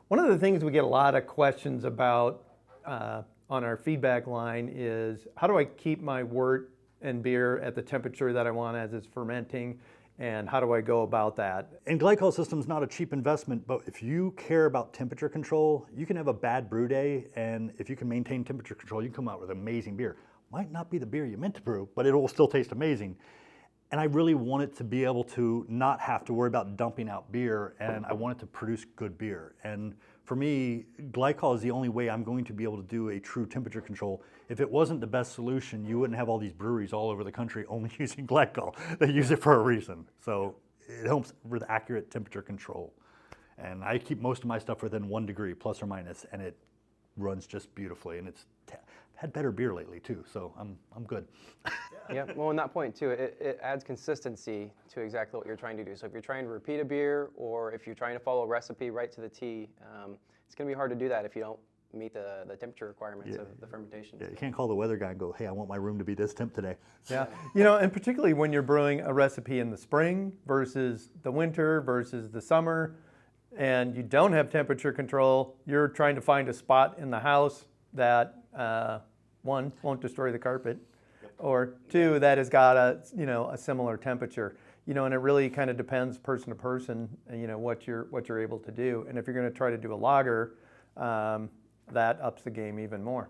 One of the things we get a lot of questions about on our feedback line is how do I keep my wort and beer at the temperature that I want as it's fermenting, and how do I go about that? And glycol system's not a cheap investment, but if you care about temperature control, you can have a bad brew day, and if you can maintain temperature control, you can come out with amazing beer. Might not be the beer you meant to brew, but it will still taste amazing. And I really want it to be able to not have to worry about dumping out beer, and I want it to produce good beer. And for me, glycol is the only way I'm going to be able to do a true temperature control. If it wasn't the best solution, you wouldn't have all these breweries all over the country only using glycol. They use it for a reason. So it helps with accurate temperature control. And I keep most of my stuff within 1 degree, plus or minus, and it runs just beautifully. And it's had better beer lately too, so I'm good. Yeah, well, on that point too, it adds consistency to exactly what you're trying to do. So if you're trying to repeat a beer, or if you're trying to follow a recipe right to the T, it's going to be hard to do that if you don't meet the temperature requirements of the fermentation. Yeah, you can't call the weather guy and go, hey, I want my room to be this temp today. Yeah, you know, and particularly when you're brewing a recipe in the spring versus the winter versus the summer, and you don't have temperature control, you're trying to find a spot in the house that one, won't destroy the carpet, or two, that has got a similar temperature. And it really kind of depends person to person, what you're able to do. And if you're going to try to do a lager, that ups the game even more.